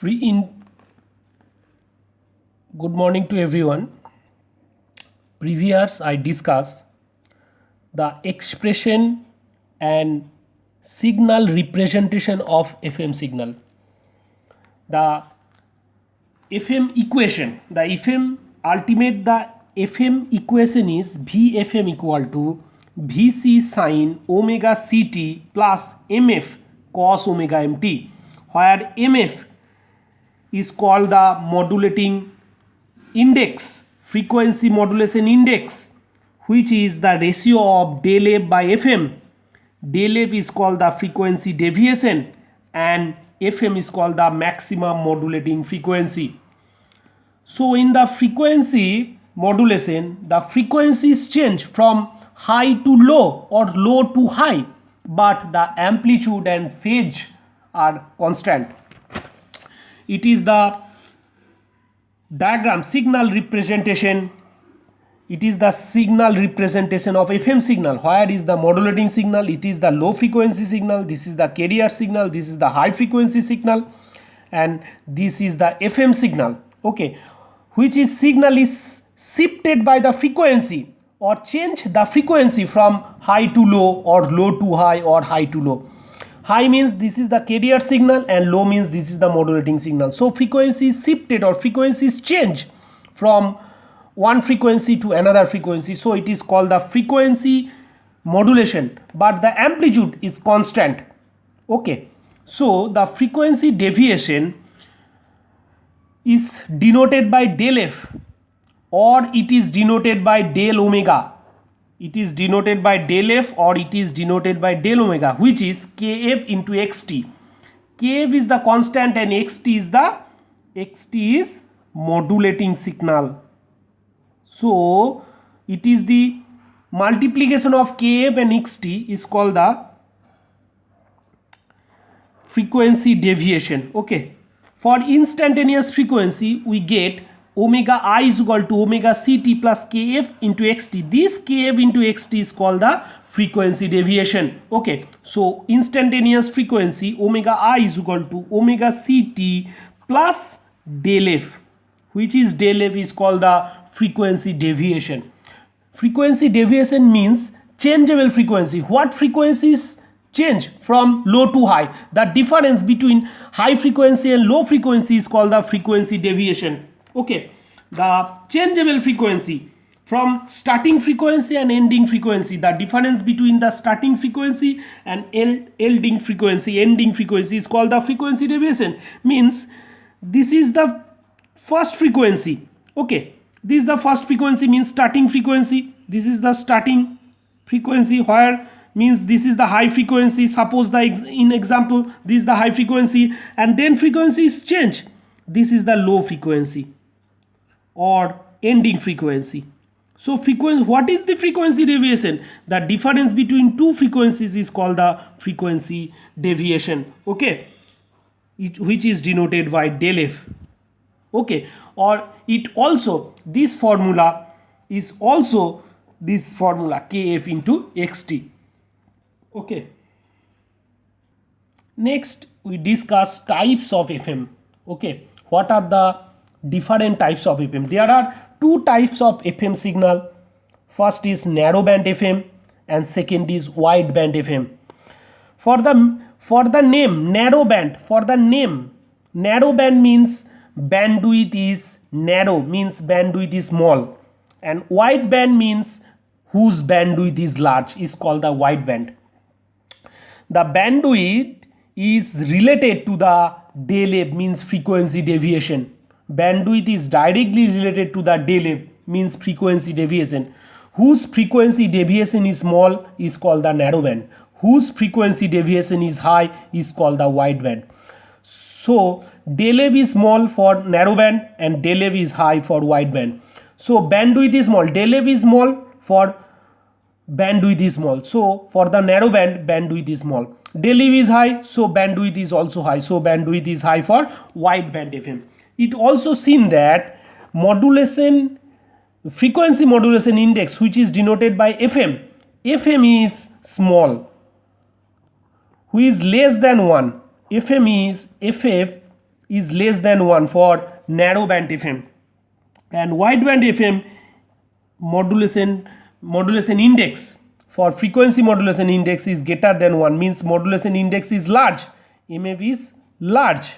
Free in Good morning to everyone. Previous I discussed the expression and signal representation of FM signal. The FM equation, the FM equation is VFM equal to VC sin omega CT plus MF cos omega MT, where MF is called the modulating index, frequency modulation index, which is the ratio of del F by FM. Del F is called the frequency deviation and FM is called the maximum modulating frequency. So in the frequency modulation, the frequencies change from high to low or low to high, but the amplitude and phase are constant. It is the diagram signal representation. It is the signal representation of FM signal. Where is the modulating signal? It is the low frequency signal. This is the carrier signal. This is the high frequency signal, and this is the FM signal. Okay, which is signal is shifted by the frequency or change the frequency from high to low or low to high or high to low. High means this is the carrier signal and low means this is the modulating signal. So frequency is shifted or frequencies change from one frequency to another frequency. So it is called the frequency modulation, but the amplitude is constant. Okay, so the frequency deviation is denoted by del F or it is denoted by del omega. It is denoted by del F or it is denoted by del omega, which is Kf into xt. Kf is the constant and xt is modulating signal. So it is the multiplication of Kf and xt is called the frequency deviation. Okay, for instantaneous frequency we get omega I is equal to omega ct plus kf into xt. This kf into xt is called the frequency deviation. Okay, so instantaneous frequency omega I is equal to omega ct plus del f, which is del f is called the frequency deviation. Frequency deviation means changeable frequency. What frequencies change from low to high? The difference between high frequency and low frequency is called the frequency deviation. Okay, the changeable frequency from starting frequency and ending frequency, the difference between the starting frequency and ending frequency is called the frequency deviation. Means this is the first frequency. Okay, this is the first frequency means starting frequency. This is the starting frequency, where means this is the high frequency. Suppose in example this is the high frequency, and then frequencies change. This is the low frequency or ending frequency. So what is the frequency deviation? The difference between two frequencies is called the frequency deviation. Okay, which is denoted by del f. Okay, or it also, this formula is also this formula kf into xt. Okay, next we discuss types of FM. Okay, what are the different types of FM? There are two types of FM signal. First is narrow band FM and second is wide band FM. For the name narrow band, narrow band means bandwidth is narrow, means bandwidth is small, and wide band means whose bandwidth is large, is called the wide band. The bandwidth is related to the del F, means frequency deviation. Bandwidth is directly related to the del F, means frequency deviation. Whose frequency deviation is small is called the narrow band. Whose frequency deviation is high is called the wide band. So del F is small for narrow band and del F is high for wide band. So bandwidth is small, del F is small for bandwidth is small. So for the narrow band, bandwidth is small. Del F is high, so bandwidth is also high. So bandwidth is high for wide band FM. It also seen that frequency modulation index, which is denoted by FM. FM is small, which is less than 1. FF is less than 1 for narrow band FM, and wide band FM modulation index for frequency modulation index is greater than 1, means modulation index is large, MF is large.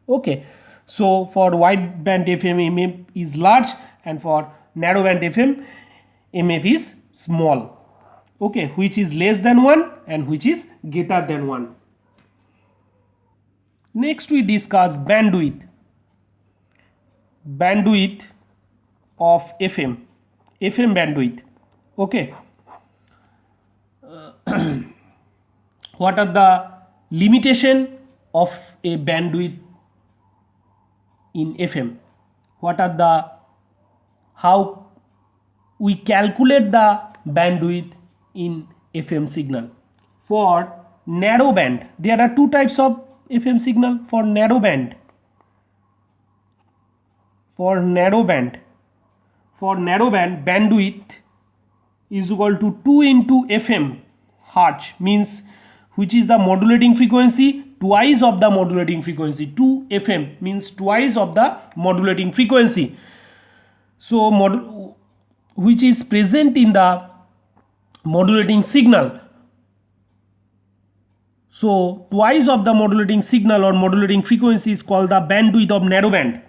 Okay, so for wide band FM MF is large, and for narrow band FM MF is small. Okay, which is less than 1 and which is greater than 1. Next we discuss bandwidth of FM bandwidth. Okay, what are the limitation of a bandwidth in FM? What are the, how we calculate the bandwidth in FM signal? For narrow band, there are two types of FM signal. For narrow band bandwidth is equal to 2 into FM hertz, means which is the modulating frequency, twice of the modulating frequency. 2 FM means twice of the modulating frequency. So which is present in the modulating signal. So twice of the modulating signal or modulating frequency is called the bandwidth of narrow band.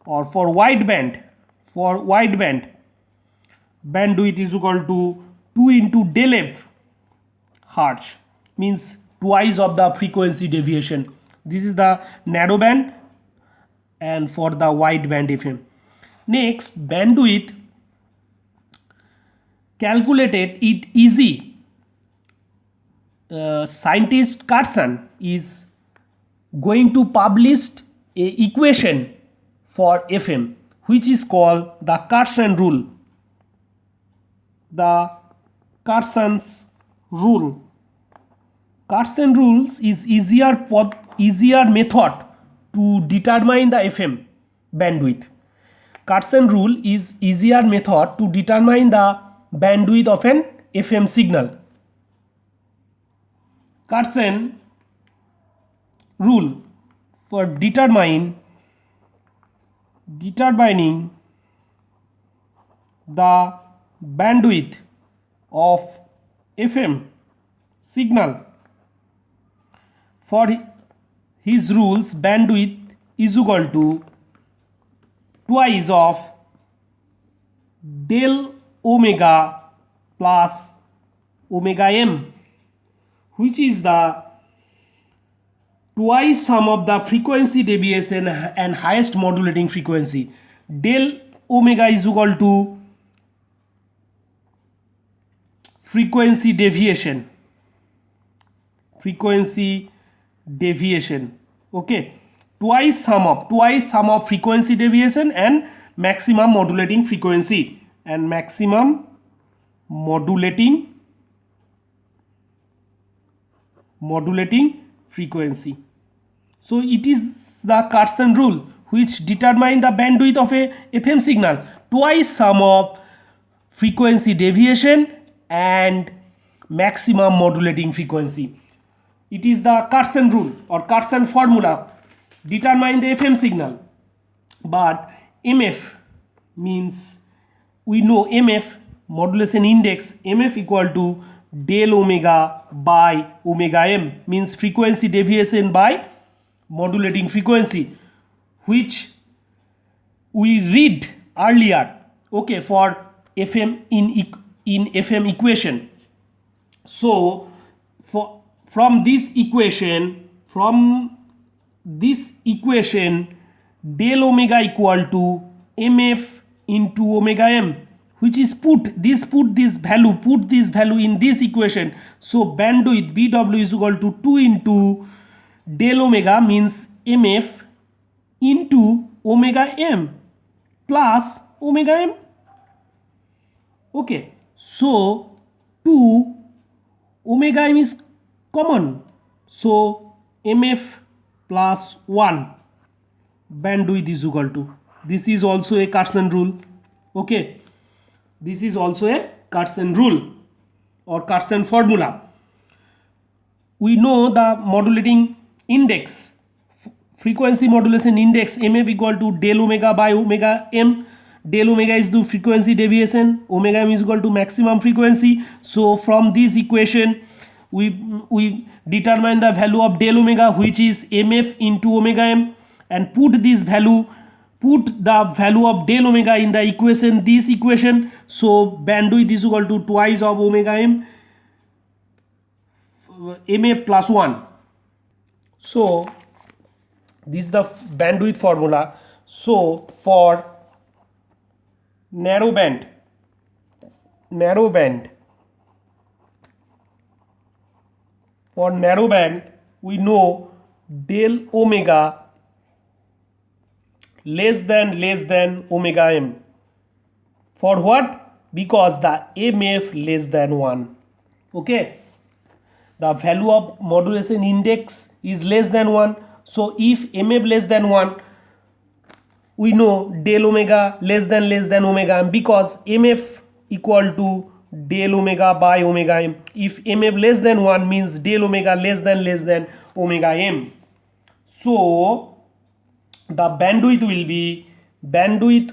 Or for wide band bandwidth is equal to 2 into del f hertz, means twice of the frequency deviation. This is the narrow band and for the wide band FM. Next, bandwidth calculated it easy. Scientist Carson is going to publish a equation for FM which is called the Carson rule. The Carson's rule. Carson rules is easier method to determine the FM bandwidth. Carson rule is easier method to determine the bandwidth of an FM signal. Carson rule for determining the bandwidth of FM signal. For his rules, bandwidth is equal to twice of del omega plus omega m, which is the twice sum of the frequency deviation and highest modulating frequency. Del omega is equal to frequency deviation. Okay, twice sum of frequency deviation and maximum modulating frequency modulating frequency. So it is the Carson rule which determine the bandwidth of a FM signal, twice sum of frequency deviation and maximum modulating frequency. It is the Carson rule or Carson formula determine the FM signal. But MF means, we know MF modulation index, MF equal to del omega by omega m, means frequency deviation by modulating frequency, which we read earlier, okay, for FM in FM equation. So from this equation del omega equal to mf into omega m, which is put this value in this equation. So bandwidth BW is equal to 2 into del omega, means mf into omega m plus omega m. Okay, so 2 omega m is common, so mf plus 1 bandwidth is equal to, this is also a Carson rule. Okay, this is also a Carson rule or Carson formula. We know the modulating index frequency modulation index mf equal to del omega by omega m. Del omega is the frequency deviation, omega m is equal to maximum frequency. So from this equation we determine the value of del omega, which is mf into omega m, and put the value of del omega in the equation, this equation. So bandwidth is equal to twice of omega m, mf plus 1. So this is the bandwidth formula. So for narrow band we know del omega less than omega m. For what? Because the mf less than 1. Okay, the value of modulation index is less than 1. So if mf less than 1, we know del omega less than omega m, because mf equal to del omega by omega m. If mf less than 1 means del omega less than omega m. So the bandwidth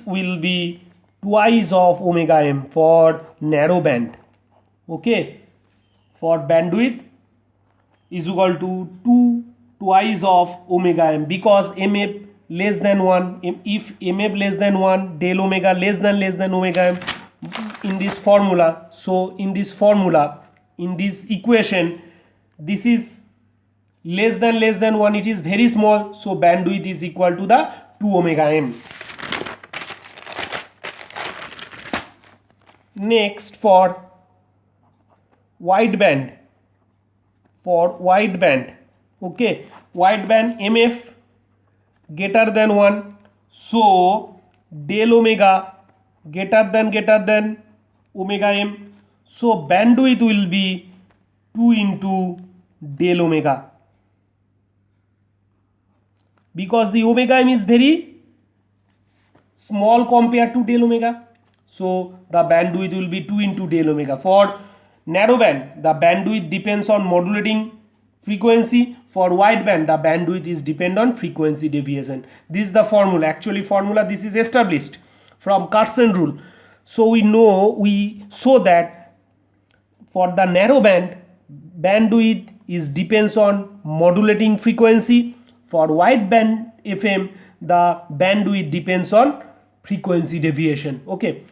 will be twice of omega m for narrow band. Okay, for bandwidth is equal to twice of omega m, because mf less than 1. If mf less than 1, del omega less than omega m in this formula. So in this equation, this is less than 1, it is very small. So bandwidth is equal to the 2 omega m. Next, for wide band, okay, wide band mf greater than 1, so del omega greater than omega m. So bandwidth will be 2 into del omega, because the omega m is very small compared to del omega. So the bandwidth will be 2 into del omega. For narrow band, the bandwidth depends on modulating frequency. For wide band, the bandwidth is depend on frequency deviation. This is the formula. Actually formula this is established from Carson rule. So we show that for the narrow band, bandwidth is depends on modulating frequency. For wide band FM, the bandwidth depends on frequency deviation. Okay,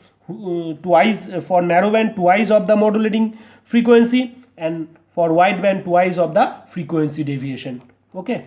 twice for narrow band, twice of the modulating frequency, and for wide band, twice of the frequency deviation. Okay.